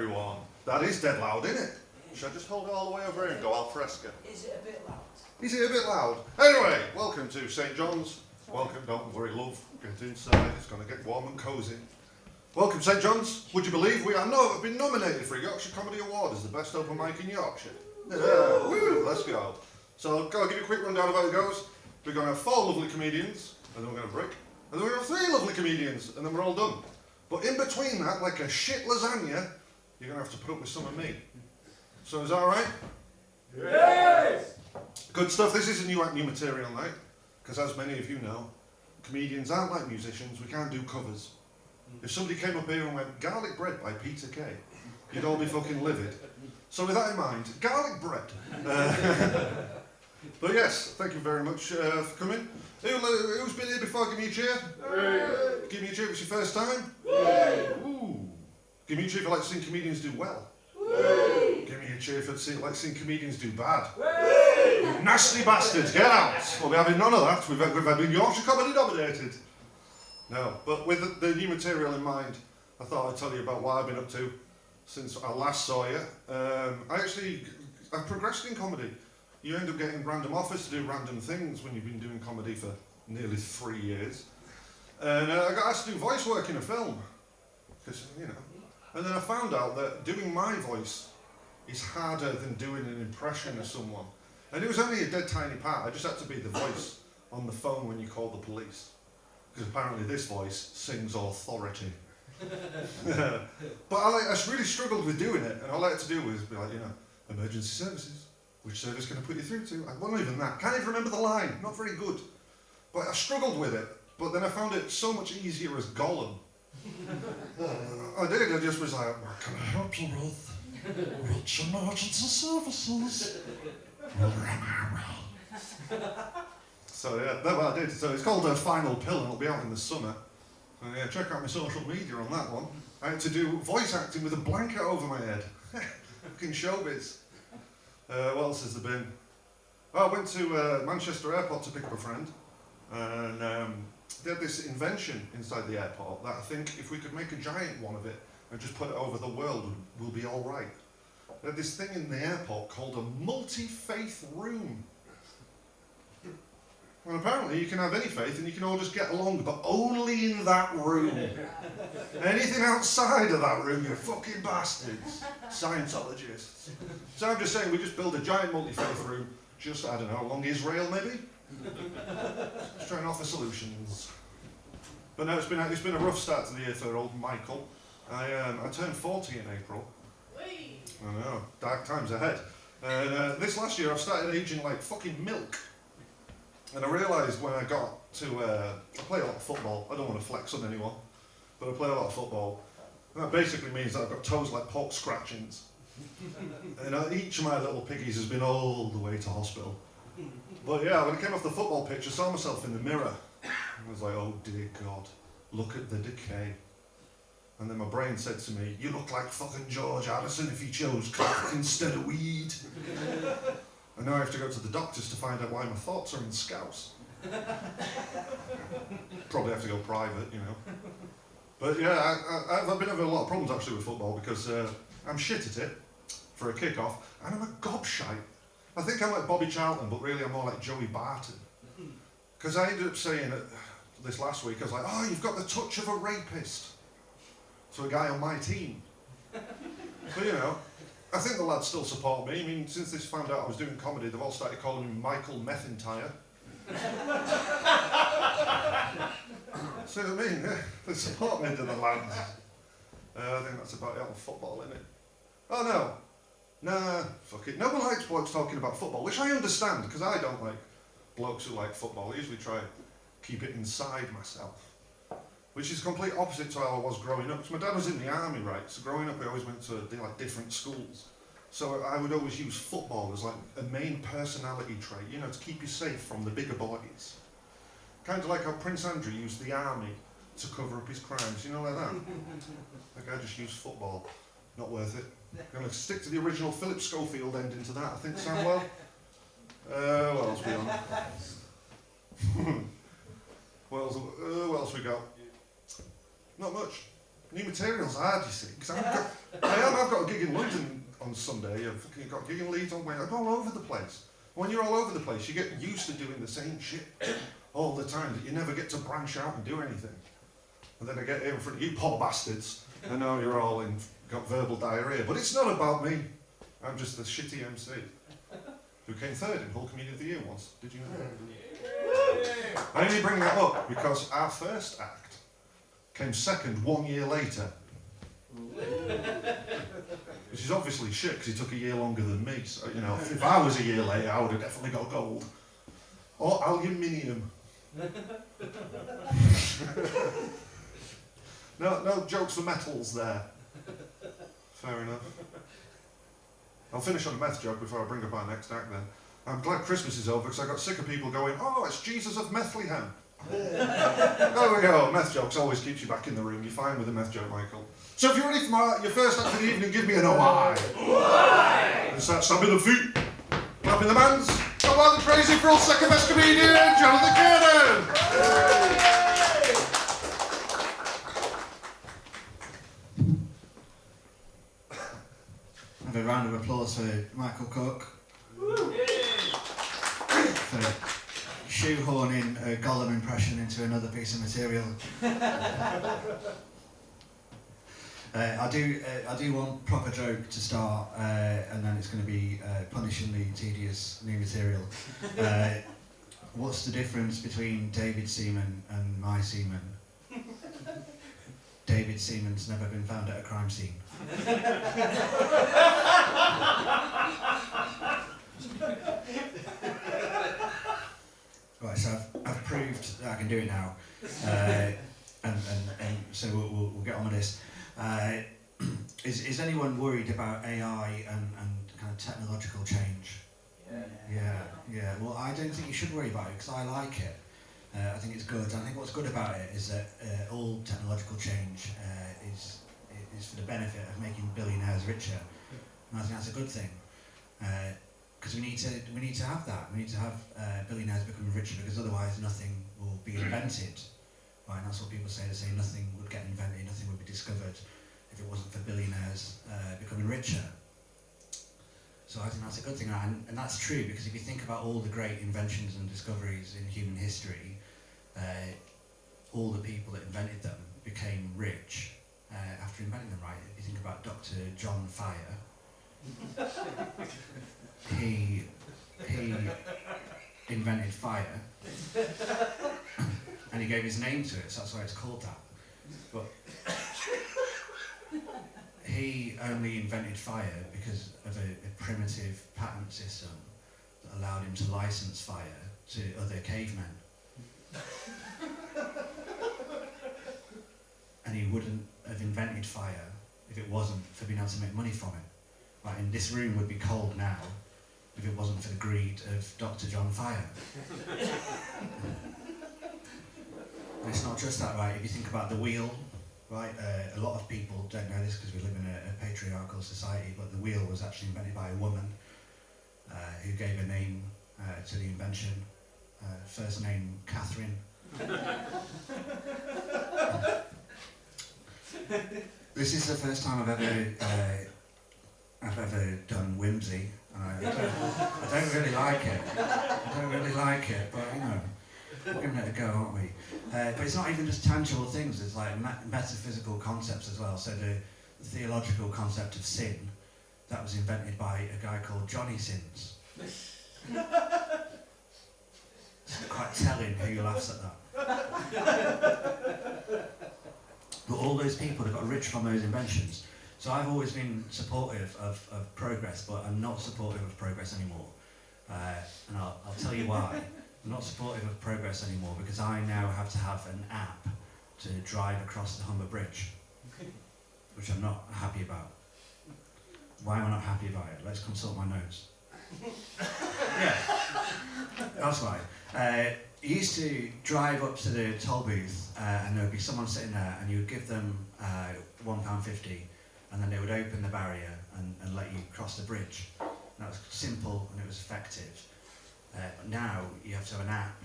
everyone. That is dead loud, isn't it? Should I just hold it all the way over here and go al fresco? Is it a bit loud? Is it a bit loud? Anyway, welcome to St. John's. Welcome, don't worry, love. Get inside, it's going to get warm and cosy. Welcome, St. John's. Would you believe we have been nominated for a Yorkshire Comedy Award as the best open mic in Yorkshire? Yeah, woo, let's go. So I'll give you a quick rundown of how it goes. We're going to have 4 lovely comedians, and then we're going to break. And then we're going to have 3 lovely comedians, and then we're all done. But in between that, like a shit lasagna, you're going to have to put up with some of me. So is that alright? Yes! Good stuff. This is a new material night, because as many of you know, comedians aren't like musicians, we can't do covers. If somebody came up here and went, garlic bread by Peter Kay, you'd all be fucking livid. So with that in mind, garlic bread. But yes, thank you very much for coming. Who's been here before? Give me a cheer. Hey. Give me a cheer if it's your first time. Hey. Ooh. Give me a cheer if you like seeing comedians do well. Hey. Give me a cheer if you like seeing comedians do bad. Hey. You nasty bastards, get out! We'll be having none of that. We've had Yorkshire Comedy nominated. No, but with the new material in mind, I thought I'd tell you about what I've been up to since I last saw you. I've progressed in comedy. You end up getting random offers to do random things when you've been doing comedy for nearly 3 years. And I got asked to do voice work in a film. Because, you know. And then I found out that doing my voice is harder than doing an impression of someone. And it was only a dead tiny part. I just had to be the voice on the phone when you call the police. Because apparently this voice sings authority. But I really struggled with doing it. And all I had to do was be like, you know, emergency services. Which service can I put you through to? I wasn't even that. Can't even remember the line. Not very good. But I struggled with it. But then I found it so much easier as Gollum. I did. I just was like, what can I help you with? Rich emergency services. So yeah, that's what I did. So it's called Final Pill and it'll be out in the summer. So yeah, check out my social media on that one. I had to do voice acting with a blanket over my head. Fucking showbiz. What else has there been? Oh, I went to Manchester Airport to pick up a friend, and they had this invention inside the airport that I think if we could make a giant one of it and just put it over the world, we'll be all right. They had this thing in the airport called a multi-faith room. And apparently you can have any faith and you can all just get along, but only in that room. Anything outside of that room, you're fucking bastards. Scientologists. So I'm just saying, we just build a giant multi-faith room, just, I don't know, along Israel maybe? Just trying to offer solutions. But no, it's been a rough start to the year for old Michael. I turned 40 in April. I know, dark times ahead. And this last year I've started aging like fucking milk. And I realised when I got to, I play a lot of football. I don't want to flex on anyone, but I play a lot of football. And that basically means that I've got toes like pork scratchings. And each of my little piggies has been all the way to hospital. But yeah, when I came off the football pitch, I saw myself in the mirror. I was like, oh dear God, look at the decay. And then my brain said to me, you look like fucking George Allison if he chose crack instead of weed. And now I have to go to the doctors to find out why my thoughts are in Scouse. Probably have to go private, you know. But yeah, I've been having a lot of problems actually with football because I'm shit at it for a kick-off, and I'm a gobshite. I think I'm like Bobby Charlton, but really I'm more like Joey Barton. Because I ended up saying this last week, I was like, oh, you've got the touch of a rapist. So a guy on my team. But you know, I think the lads still support me. I mean, since they found out I was doing comedy, they've all started calling me Michael Methintyre. So I mean, yeah, they support me to the lads. I think that's about it on football, isn't it? Oh no. Nah, fuck it. No one likes blokes talking about football, which I understand, because I don't like blokes who like football. I usually try to keep it inside myself. Which is complete opposite to how I was growing up. Because my dad was in the army, right? So growing up, I always went to like different schools. So I would always use football as like a main personality trait, you know, to keep you safe from the bigger boys. Kind of like how Prince Andrew used the army to cover up his crimes, you know, like that. Like I just used football. Not worth it. I'm going to stick to the original Philip Schofield ending to that. I think sound well. What else we on? What else we got? Not much. New material's hard, you see, because I've got gig in London on Sunday, I've fucking got a gig in Leeds on Wednesday, I'm all over the place. When you're all over the place, you get used to doing the same shit all the time, that you never get to branch out and do anything. And then I get here in front of you poor bastards, and now you're all got verbal diarrhea. But it's not about me. I'm just a shitty MC who came third in Whole Community of the Year once. Did you know? I only bring that up because our first act came second 1 year later. Which is obviously shit because he took a year longer than me. So, you know, if I was a year later, I would have definitely got gold. Or aluminium. No jokes for metals there. Fair enough. I'll finish on a meth joke before I bring up our next act then. I'm glad Christmas is over because I got sick of people going, oh, it's Jesus of Bethlehem. There we go. Meth jokes always keeps you back in the room. You're fine with a meth joke, Michael. So if you're ready for your first act of the evening, give me an why. And start stamping the feet, clapping the hands. Come on, the crazy for all second best comedian, Jonathan Kiernan. Have a round of applause for Michael Cook for shoehorning a Gollum impression into another piece of material. I do want proper joke to start, and then it's going to be punishingly tedious new material. What's the difference between David Seaman and my semen? David Seaman's never been found at a crime scene. Right, so I've proved that I can do it now, and so we'll get on with this. Is anyone worried about AI and kind of technological change? Yeah. Well, I don't think you should worry about it because I like it. I think it's good. I think what's good about it is that all technological change is for the benefit of making billionaires richer, and I think that's a good thing. Because we need to have that. We need to have billionaires becoming richer because otherwise nothing will be invented. Right, and that's what people say. They say nothing would get invented, nothing would be discovered if it wasn't for billionaires becoming richer. So I think that's a good thing, and that's true because if you think about all the great inventions and discoveries in human history, all the people that invented them became rich after inventing them, right? If you think about Dr. John Fire, he invented fire, and he gave his name to it, so that's why it's called that. But he only invented fire because of a primitive patent system that allowed him to license fire to other cavemen. And he wouldn't have invented fire if it wasn't for being able to make money from it. Right, and this room would be cold now if it wasn't for the greed of Dr. John Fire. And it's not just that, right? If you think about the wheel, right? A lot of people don't know this because we live in a patriarchal society, but the wheel was actually invented by a woman who gave a name to the invention. First name, Catherine. This is the first time I've ever done whimsy. I don't really like it. But you know, we're giving it a go, aren't we? But it's not even just tangible things. It's like metaphysical concepts as well. So the theological concept of sin, that was invented by a guy called Johnny Sins. It's quite telling who laughs at that. But all those people that got rich from those inventions. So I've always been supportive of progress, but I'm not supportive of progress anymore. And I'll tell you why. I'm not supportive of progress anymore because I now have to have an app to drive across the Humber Bridge, which I'm not happy about. Why am I not happy about it? Let's consult my notes. Yeah, that's why. You used to drive up to the toll booth and there would be someone sitting there and you would give them £1.50 and then they would open the barrier and let you cross the bridge. And that was simple and it was effective. But now you have to have an app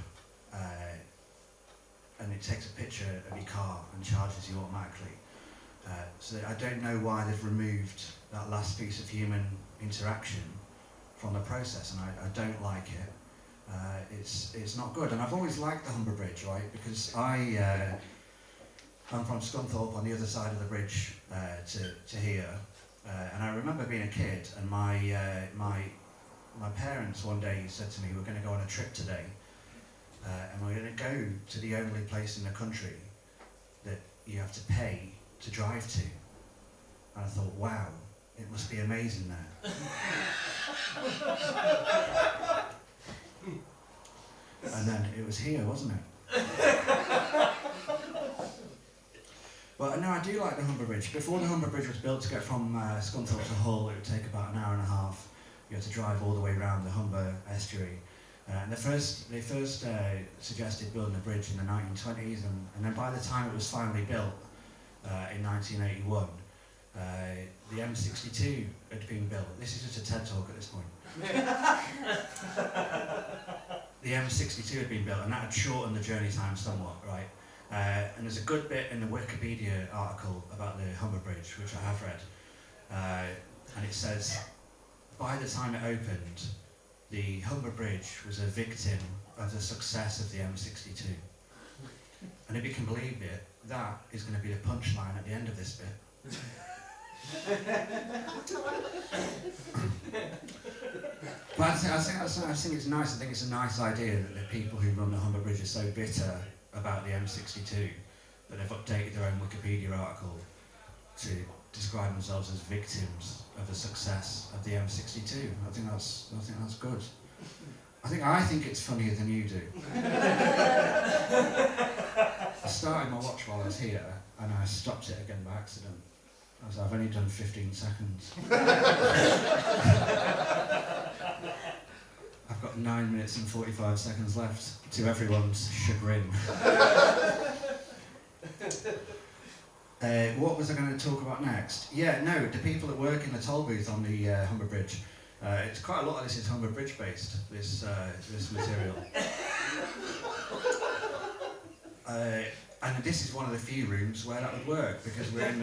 and it takes a picture of your car and charges you automatically. So I don't know why they've removed that last piece of human interaction from the process, and I don't like it. It's not good, and I've always liked the Humber Bridge, right? Because I'm from Scunthorpe, on the other side of the bridge to here, and I remember being a kid, and my parents one day said to me, "We're going to go on a trip today, and we're going to go to the only place in the country that you have to pay to drive to." And I thought, wow, it must be amazing there. And then it was here, wasn't it? Well, no, I do like the Humber Bridge. Before the Humber Bridge was built, to get from Scunthorpe to Hull, it would take about an hour and a half. You had to drive all the way around the Humber estuary. And they first suggested building a bridge in the 1920s, and then by the time it was finally built in 1981, the M62 had been built. This is just a TED talk at this point. The M62 had been built, and that had shortened the journey time somewhat, right? And there's a good bit in the Wikipedia article about the Humber Bridge, which I have read, and it says, by the time it opened, the Humber Bridge was a victim of the success of the M62. And if you can believe it, that is going to be the punchline at the end of this bit. But I think it's nice. I think it's a nice idea that the people who run the Humber Bridge are so bitter about the M62 that they've updated their own Wikipedia article to describe themselves as victims of the success of the M62. I think that's good. I think it's funnier than you do. I started my watch while I was here, and I stopped it again by accident. I've only done 15 seconds. I've got 9 minutes and 45 seconds left, to everyone's chagrin. What was I going to talk about next? Yeah, no, the people that work in the toll booth on the Humber Bridge. It's quite a lot of this is Humber Bridge based, this material. And this is one of the few rooms where that would work, because we're in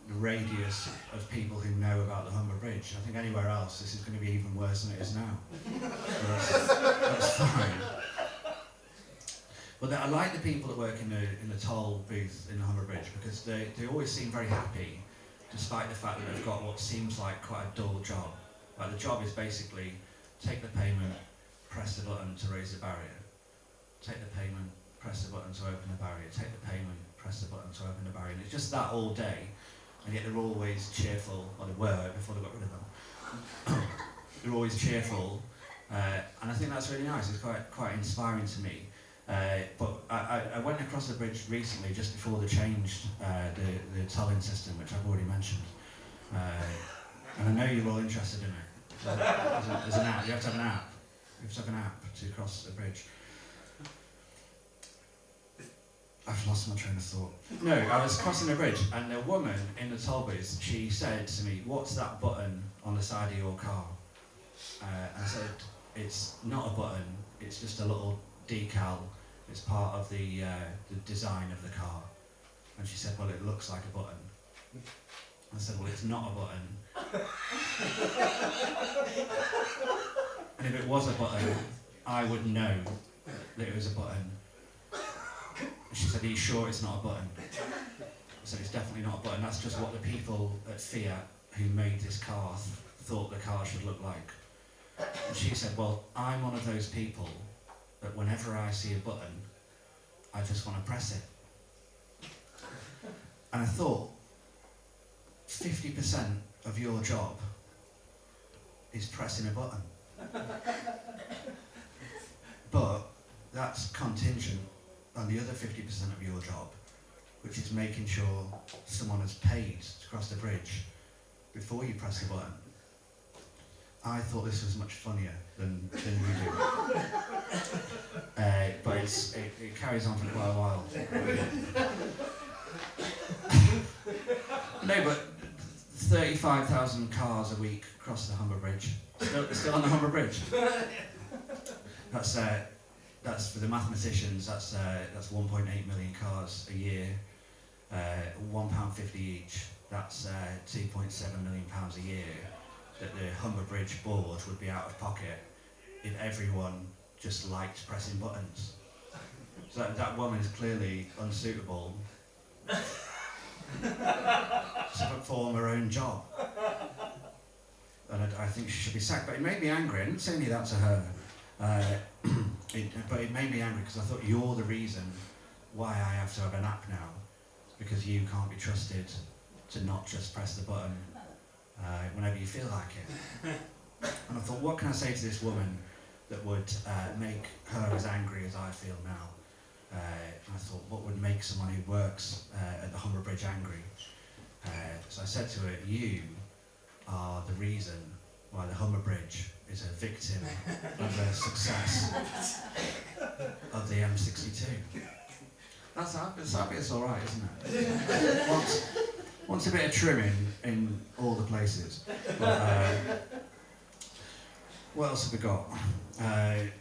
the radius of people who know about the Humber Bridge. I think anywhere else this is going to be even worse than it is now. So that's fine. But I like the people that work in the toll booth in the Humber Bridge, because they always seem very happy, despite the fact that they've got what seems like quite a dull job. Like, the job is basically take the payment, press the button to raise the barrier. Take the payment, press the button to open the barrier. Take the payment, press the button to open the barrier. And it's just that all day, and yet they're always cheerful, or they were before they got rid of them. They're always cheerful, and I think that's really nice. It's quite inspiring to me. But I went across the bridge recently, just before they changed the tolling system, which I've already mentioned. And I know you're all interested in it. There's an app. You have to have an app. You have to have an app to cross the bridge. I've lost my train of thought. No, I was crossing the bridge, and a woman in the toll booth, she said to me, "What's that button on the side of your car?" I said, "It's not a button, it's just a little decal. It's part of the design of the car." And she said, "Well, it looks like a button." I said, "Well, it's not a button." And if it was a button, I would know that it was a button. She said, "Are you sure it's not a button?" I said, "It's definitely not a button. That's just what the people at Fiat who made this car thought the car should look like." And she said, "Well, I'm one of those people that whenever I see a button, I just want to press it." And I thought, 50% of your job is pressing a button. But that's contingent on the other 50% of your job, which is making sure someone has paid to cross the bridge before you press the button. I thought this was much funnier than you do. But it carries on for quite a while. No, but 35,000 cars a week cross the Humber Bridge. Still on the Humber Bridge. That's for the mathematicians. That's 1.8 million cars a year, £1.50 each. that's £2.7 million a year that the Humber Bridge board would be out of pocket if everyone just liked pressing buttons. So that woman is clearly unsuitable to perform her own job. And I think she should be sacked. But it made me angry. I didn't say any of that to her. But it made me angry because I thought you're the reason why I have to have an app now. Because you can't be trusted to not just press the button whenever you feel like it. And I thought, what can I say to this woman that would make her as angry as I feel now? And I thought, what would make someone who works at the Humber Bridge angry? So I said to her, you are the reason why the Humber Bridge is a victim of the success of the M62. That's obvious, all right, isn't it? Wants a bit of trimming in all the places. But, what else have we got? A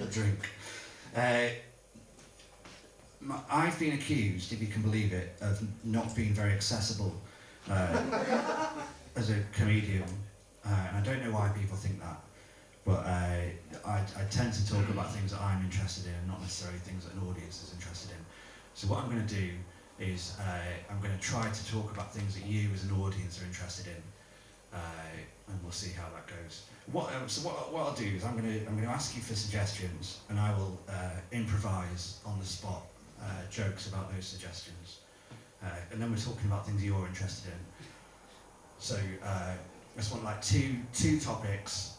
drink. I've been accused, if you can believe it, of not being very accessible as a comedian. And I don't know why people think that. But I tend to talk about things that I'm interested in and not necessarily things that an audience is interested in. So what I'm going to do is I'm going to try to talk about things that you as an audience are interested in, and we'll see how that goes. What I'll do is I'm going to ask you for suggestions, and I will improvise on the spot jokes about those suggestions, and then we're talking about things you're interested in. So I just want like two topics,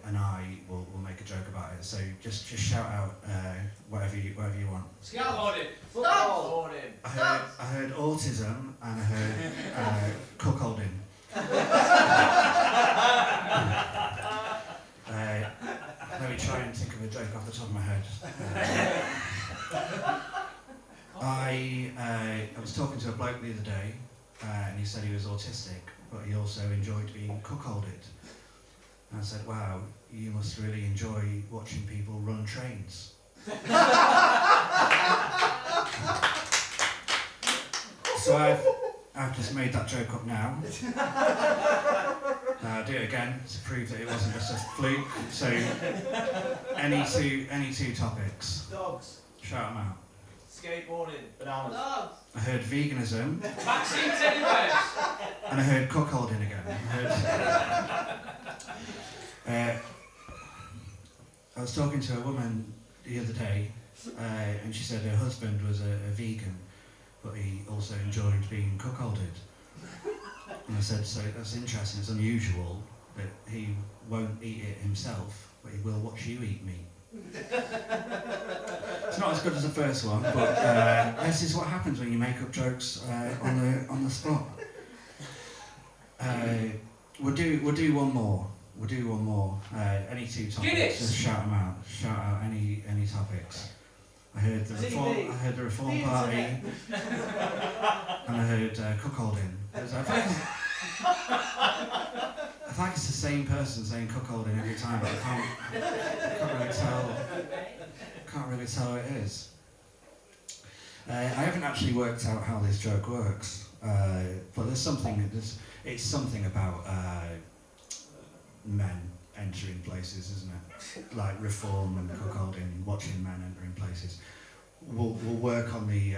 and I will make a joke about it. So just shout out whatever you want. Scaffolding. Stop! I heard autism and I heard cuckolding. Let me try and think of a joke off the top of my head. I was talking to a bloke the other day, and he said he was autistic, but he also enjoyed being cuckolded. And I said, wow, you must really enjoy watching people run trains. So I've just made that joke up now. I'll do it again to prove that it wasn't just a fluke. So, any two topics. Dogs. Shout them out. Skateboarding. Bananas. Dogs. I heard veganism, Vaccine teddy bears. and I heard cuckolding again. I was talking to a woman the other day, and she said her husband was a vegan, but he also enjoyed being cuckolded. And I said, so that's interesting, it's unusual that he won't eat it himself, but he will watch you eat meat. It's not as good as the first one, but this is what happens when you make up jokes on the spot. We'll do one more. Any two topics, Guinness. just shout them out. Shout out any topics. I heard the Reform Party, and I heard cuckolding. I think it's the same person saying cuckolding every time, but I can't really tell who it is. I haven't actually worked out how this joke works, but it's something about men entering places, isn't it? Like reform and cuckolding, watching men entering places. We'll work on the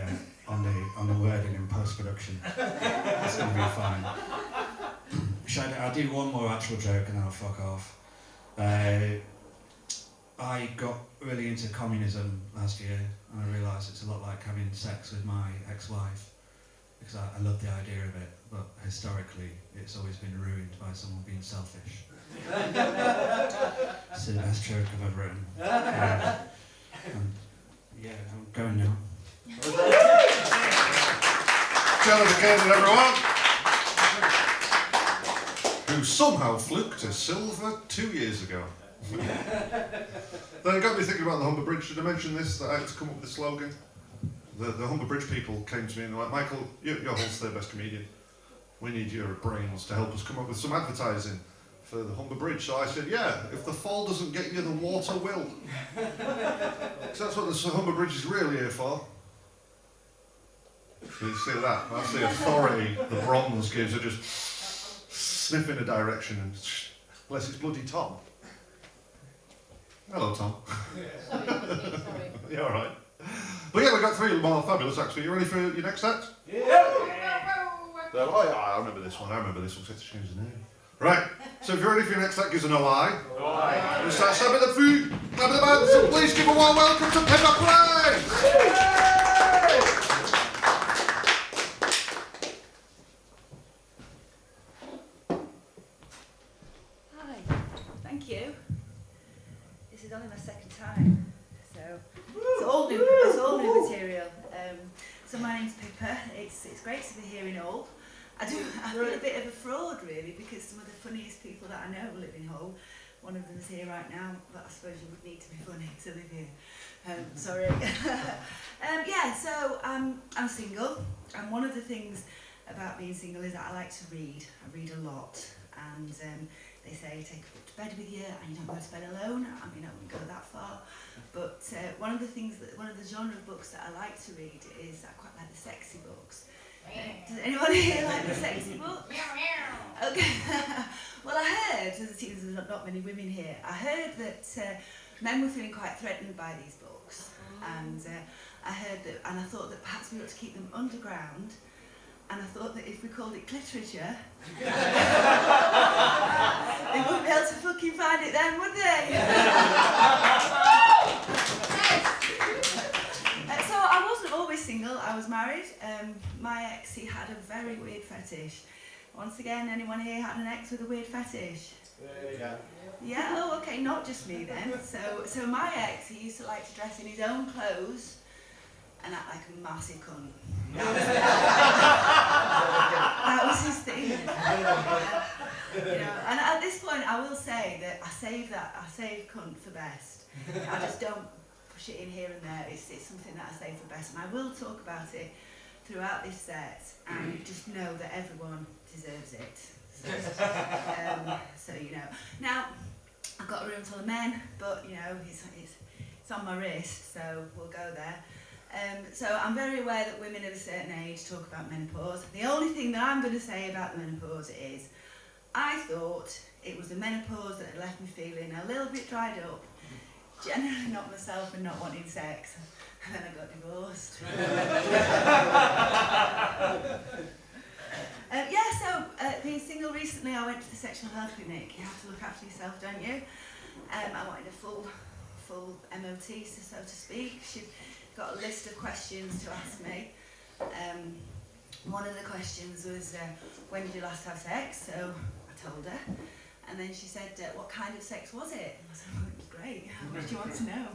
wording in post-production. It's going to be fine. I'll do one more actual joke and then I'll fuck off. I got really into communism last year, and I realised it's a lot like having sex with my ex-wife, because I love the idea of it, but historically it's always been ruined by someone being selfish. It's the best joke I've ever written. I'm going now. Jennifer Kiernan, everyone, who somehow fluked a silver 2 years ago. Then it got me thinking about the Humber Bridge. Did I mention this, that I had to come up with a slogan? The Humber Bridge people came to me and were like, Michael, you're Hull's third best comedian. We need your brains to help us come up with some advertising for the Humber Bridge. So I said, yeah, if the fall doesn't get you, the water will. Because that's what the Humber Bridge is really here for. So you see that? That's the authority the bronze gives her, just sniff in a direction and bless it's bloody Tom. Hello, Tom. Sorry. Yeah, all right. But yeah, we've got 3 more fabulous acts. Are you ready for your next act? Oh yeah, I remember this one. We'll have to change the name. Right. So if you're ready for your next act, gives a no eye. We'll start stabbing the food, clapping the bands. So please give a warm welcome to Pippa Play. Hi, thank you. This is only my second time, so it's all new material. So my name's Pippa. It's great to be here in Hull. I feel a bit of a fraud really, because some of the funniest people that I know live in Hull. One of them's here right now, but I suppose you would need to be funny to live here. Sorry. Yeah, so I'm single, and one of the things about being single is that I like to read. I read a lot, and they say take a book to bed with you, and you don't go to bed alone. I mean, I wouldn't go that far, but one of the genre of books that I like to read is I quite like the sexy books. Does anyone here like the sexy book? Okay. Well, I heard, there's not many women here, I heard that men were feeling quite threatened by these books, and I heard that, and I thought that perhaps we ought to keep them underground, and I thought that if we called it cliterature, they wouldn't be able to fucking find it then, would they? So I wasn't always single, I was married. My ex, he had a very weird fetish. Once again, anyone here had an ex with a weird fetish? Yeah. Yeah, oh okay, not just me then. So my ex, he used to like to dress in his own clothes and act like a massive cunt. That was his thing. You know, and at this point I will say that I save cunt for best. I just don't push it in here and there. It's something that I save for best, and I will talk about it throughout this set, and just know that everyone deserves it. So you know. Now, I've got a room full of men, but you know, it's on my wrist, so we'll go there. So I'm very aware that women of a certain age talk about menopause. The only thing that I'm going to say about the menopause is, I thought it was the menopause that had left me feeling a little bit dried up, generally not myself and not wanting sex, and then I got divorced. Being single recently, I went to the sexual health clinic. You have to look after yourself, don't you? I wanted a full MOT, so to speak. She got a list of questions to ask me. One of the questions was, when did you last have sex? So I told her. And then she said, what kind of sex was it? And I said, well, it was great. How much do you want to know?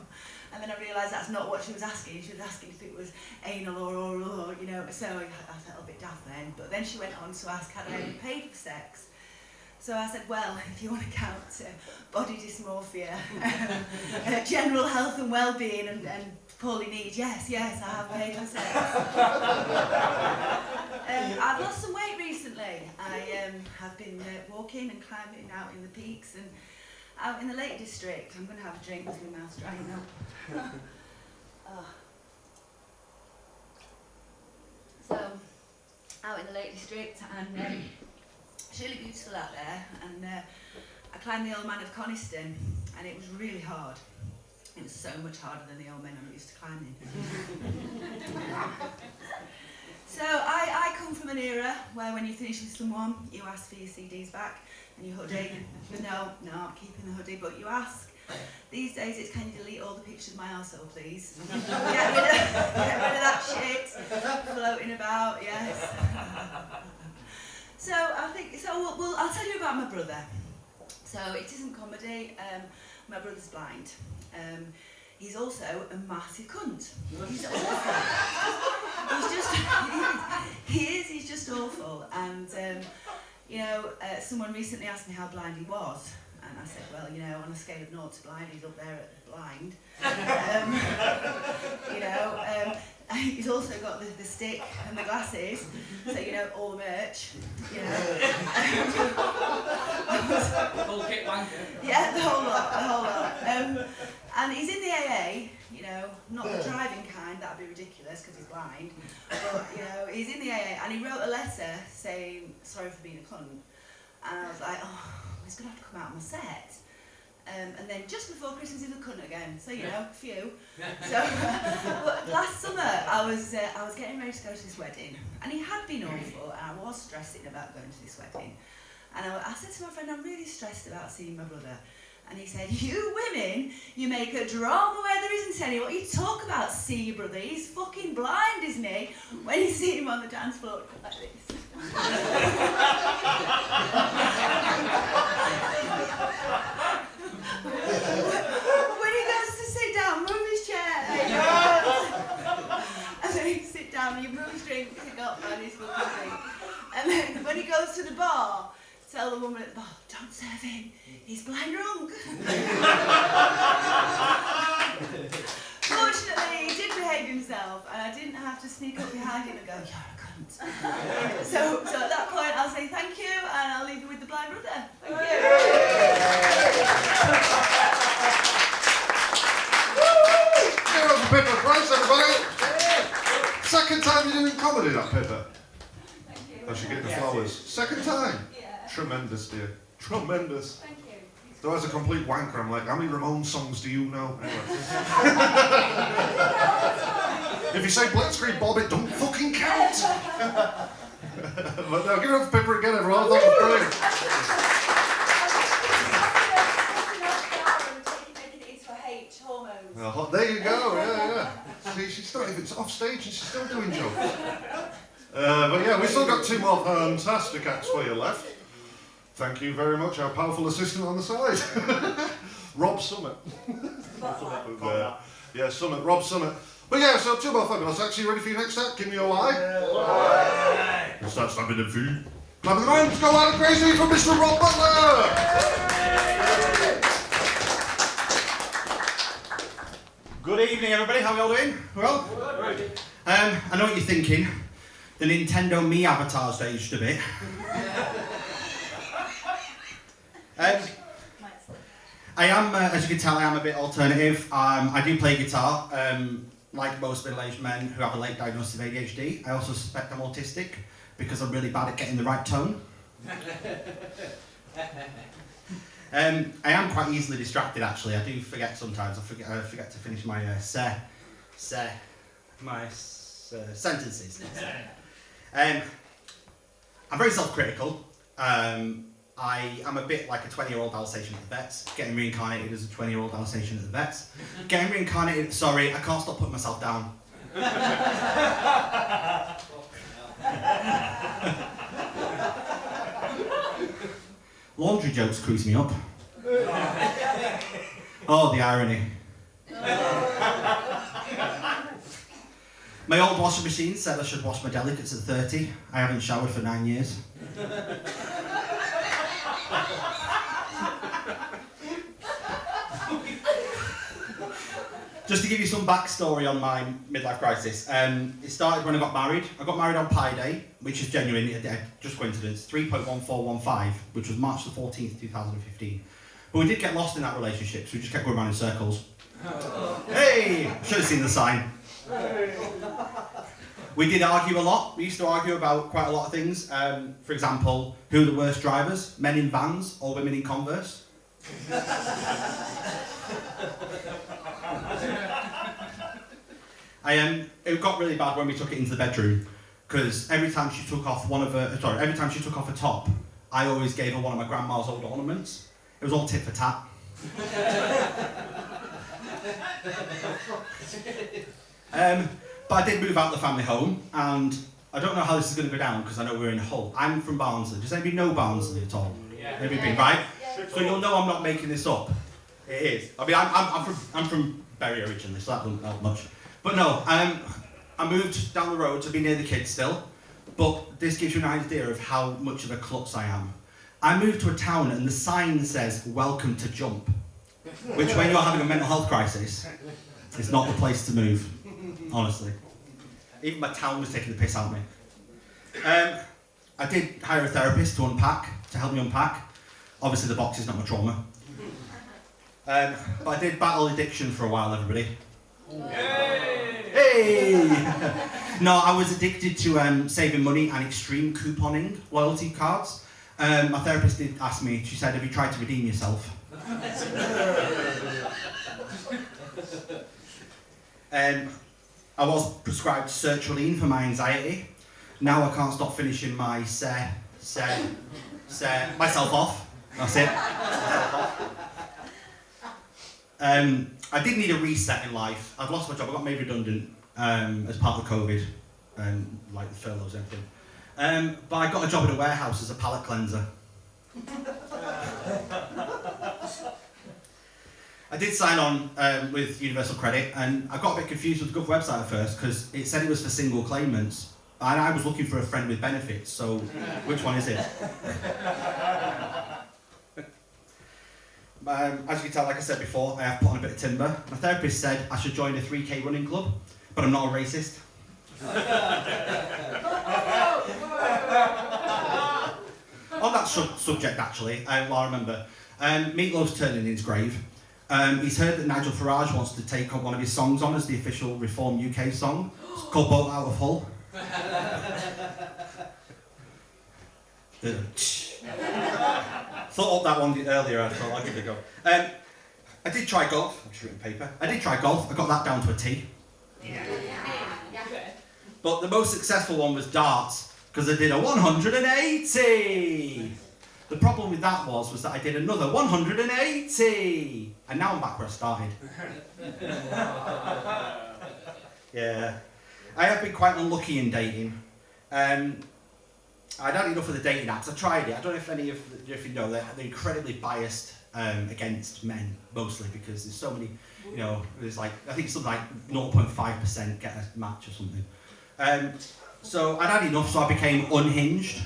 And then I realised that's not what she was asking. She was asking if it was anal or oral, you know. So I felt a bit daft then. But then she went on to ask, had I ever paid for sex? So I said, well, if you want to count body dysmorphia, general health and well-being and poorly needs, yes, I have paid for sex. I've lost some weight recently. I have been walking and climbing out in the peaks and out in the Lake District. I'm going to have a drink with my mouth drying up. So, out in the Lake District, and it's really beautiful out there, and I climbed the Old Man of Coniston, and it was really hard. It was so much harder than the old men I'm used to climbing. So I come from an era where when you finish with someone, you ask for your CDs back and your hoodie. No, I'm keeping the hoodie, but you ask. These days it's, can you delete all the pictures of my arsehole, please? Get rid of that shit floating about, yes. So I think, I'll tell you about my brother. So it isn't comedy. My brother's blind. He's also a massive cunt. He's awful. He's just awful. And someone recently asked me how blind he was, and I said, well, you know, on a scale of 0 to blind, he's up there at blind. He's also got the stick and the glasses, so you know, all the merch. You know. Full kit wanker. Yeah, the whole lot. And he's in the AA, you know, not the driving kind, that'd be ridiculous because he's blind, but, you know, he's in the AA, and he wrote a letter saying, sorry for being a cunt, and I was like, oh, he's going to have to come out on my set. And then just before Christmas, he was a cunt again, so, you know, phew. So, but last summer, I was getting ready to go to this wedding, and he had been awful, and I was stressing about going to this wedding. And I said to my friend, I'm really stressed about seeing my brother. And he said, you women, you make a drama where there isn't any. What you talk about, see your brother, he's fucking blind, isn't he? When you see him on the dance floor, like this. When he goes to sit down, move his chair. And then he sit down and you move his drink, pick up and he's fucking drink. And then when he goes to the bar, tell the woman at the bar, don't serve him, he's blind drunk. Fortunately, he did behave himself, and I didn't have to sneak up behind him and go, you're a cunt. So at that point, I'll say thank you, and I'll leave you with the blind brother. Thank you. Give it up for Pippa Price, everybody. Second time you're doing comedy, that Pippa. Thank you. I should get the flowers. Second time. Yeah. Tremendous, dear. Tremendous. Thank you. Though as a complete wanker, I'm like, how many Ramones songs do you know? Anyway. If you say Blitzkrieg Bob, it don't fucking count. But no, give it up for Pippa again, everyone. That was brilliant. Oh, there you go. Yeah. See, she's not even off stage and she's still doing jokes. But yeah, we've still got two more fantastic acts for you left. Thank you very much, our powerful assistant on the side, Rob Summit. Yeah, Summit, Rob Summit. But yeah, so two more fabulous acts. Are you ready for your next act? Give me your eye. Start stamping the feet. Clapping the hands, go out crazy for Mr. Rob Butler! Good evening, everybody. How are you all doing? Well? I know what you're thinking. The Nintendo Me avatar's aged a bit. I am, as you can tell, I am a bit alternative. I do play guitar. Like most middle-aged men who have a late diagnosis of ADHD, I also suspect I'm autistic because I'm really bad at getting the right tone. I am quite easily distracted, actually. I do forget sometimes. I forget to finish my sentences. I'm very self-critical. I am a bit like a 20-year-old Alsatian at the vets, getting reincarnated as a 20-year-old Alsatian at the vets. Getting reincarnated, sorry, I can't stop putting myself down. Laundry jokes cruise me up. Oh, the irony. My old washing machine said I should wash my delicates at 30. I haven't showered for 9 years. Just to give you some backstory on my midlife crisis, it started when I got married. I got married on Pi Day, which is genuine, just coincidence, 3.1415, which was March the 14th, 2015. But we did get lost in that relationship, so we just kept going around in circles. Hey! Should have seen the sign. We did argue a lot. We used to argue about quite a lot of things. For example, who are the worst drivers? Men in vans or women in Converse? It got really bad when we took it into the bedroom, because every time she took off a top, I always gave her one of my grandma's old ornaments. It was all tit for tat. But I did move out of the family home, and I don't know how this is going to go down because I know we're in Hull. I'm from Barnsley. Does anybody know Barnsley at all? Yeah. Everybody, right? So you'll know I'm not making this up. It is. I mean, I'm from Bury originally, so that doesn't help much. But no, I moved down the road to be near the kids still, but this gives you an idea of how much of a klutz I am. I moved to a town and the sign says, "Welcome to Jump," which when you're having a mental health crisis, is not the place to move, honestly. Even my town was taking the piss out of me. I did hire a therapist to help me unpack. Obviously the box is not my trauma. But I did battle addiction for a while, everybody. Hey! No, I was addicted to saving money and extreme couponing loyalty cards. My therapist did ask me, she said, have you tried to redeem yourself? I was prescribed sertraline for my anxiety. Now I can't stop finishing my myself off. That's it. I did need a reset in life. I'd lost my job. I got made redundant as part of COVID, like the furloughs and everything. But I got a job in a warehouse as a pallet cleanser. I did sign on with Universal Credit, and I got a bit confused with the Gov website at first because it said it was for single claimants, and I was looking for a friend with benefits. So, which one is it? As you can tell, like I said before, I have put on a bit of timber. My therapist said I should join a 3K running club, but I'm not a racist. On that subject, actually, well, I remember, Meatloaf's turning in his grave. He's heard that Nigel Farage wants to take on one of his songs on as the official Reform UK song. It's called Boat Out of Hull. Thought up that one earlier, I thought I'll give it a go. I did try golf. I've just written paper. I did try golf. I got that down to a T. But the most successful one was darts, because I did a 180. The problem with that was that I did another 180. And now I'm back where I started. Yeah. I have been quite unlucky in dating. I'd had enough of the dating apps. I tried it. I don't know if any of you know, they're incredibly biased against men, mostly, because there's so many, you know, there's like, I think something like 0.5% get a match or something. So I'd had enough, so I became unhinged.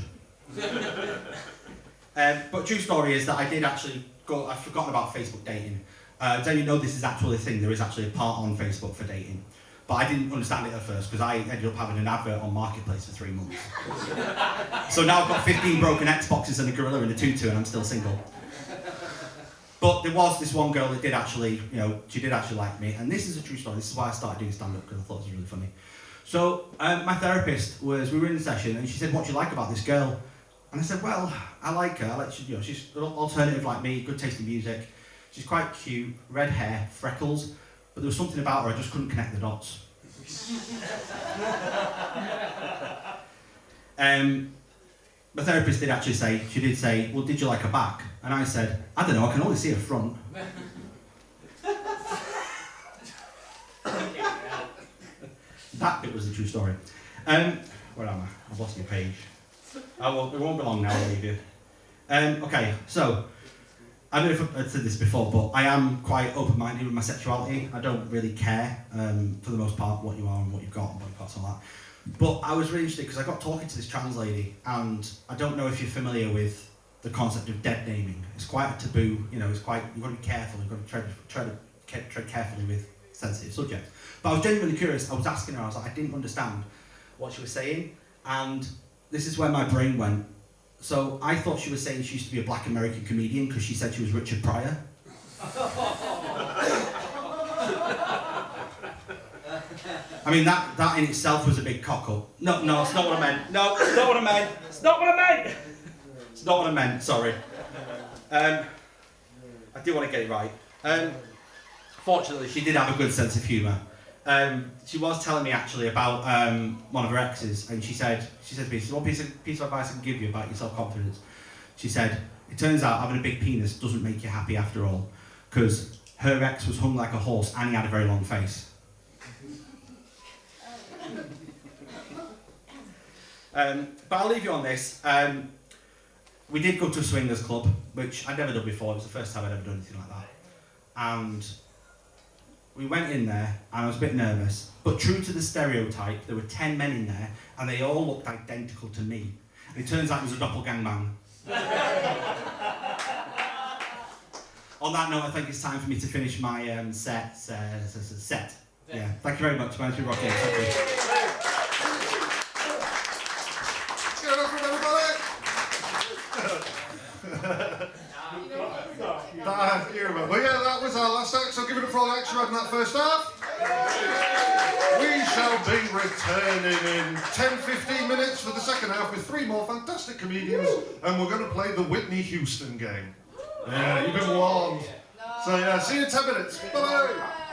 But true story is that I did actually go, I've forgotten about Facebook dating. Don't you know this is actually a thing? There is actually a part on Facebook for dating. But I didn't understand it at first because I ended up having an advert on Marketplace for 3 months. So now I've got 15 broken Xboxes and a gorilla and a tutu and I'm still single. But there was this one girl that did actually, you know, she did actually like me. And this is a true story. This is why I started doing stand-up, because I thought it was really funny. So my therapist we were in the session and she said, what do you like about this girl? And I said, well, I like her. I like, you know, she's alternative like me, good taste in music. She's quite cute, red hair, freckles. But there was something about her, I just couldn't connect the dots. My therapist did actually say, she did say, well, did you like her back? And I said, I don't know, I can only see her front. That bit was the true story. Where am I? I've lost my page. It won't be long now, I'll leave you. Okay, so, I don't know if I've said this before, but I am quite open-minded with my sexuality. I don't really care, for the most part, what you are and what you've got and body parts and all that. But I was really interested because I got talking to this trans lady, and I don't know if you're familiar with the concept of dead naming. It's quite a taboo, you know, you've got to be careful, you've got to tread carefully with sensitive subjects. But I was genuinely curious, I was asking her, I was like, I didn't understand what she was saying, and this is where my brain went. So I thought she was saying she used to be a black American comedian because she said she was Richard Pryor. I mean, that in itself was a big cock-up. No, it's not what I meant. No, it's not what I meant. It's not what I meant. It's not what I meant, sorry. I do want to get it right. Fortunately, she did have a good sense of humour. She was telling me actually about one of her exes, and she said to me, what piece of advice I can give you about your self-confidence? She said, it turns out having a big penis doesn't make you happy after all, because her ex was hung like a horse and he had a very long face. But I'll leave you on this. We did go to a swingers club, which I'd never done before. It was the first time I'd ever done anything like that. And we went in there, and I was a bit nervous. But true to the stereotype, there were 10 men in there, and they all looked identical to me. And it turns out it was a doppelganger man. On that note, I think it's time for me to finish my set. Yeah, thank you very much. My name's Rocky. Thank you. Get up from everybody! But yeah, that was our last act, so give it up for all the action we had in that first half. We shall be returning in 10-15 minutes for the second half with 3 more fantastic comedians, and we're going to play the Whitney Houston game. Yeah, you've been warned. So yeah, see you in 10 minutes. Bye-bye.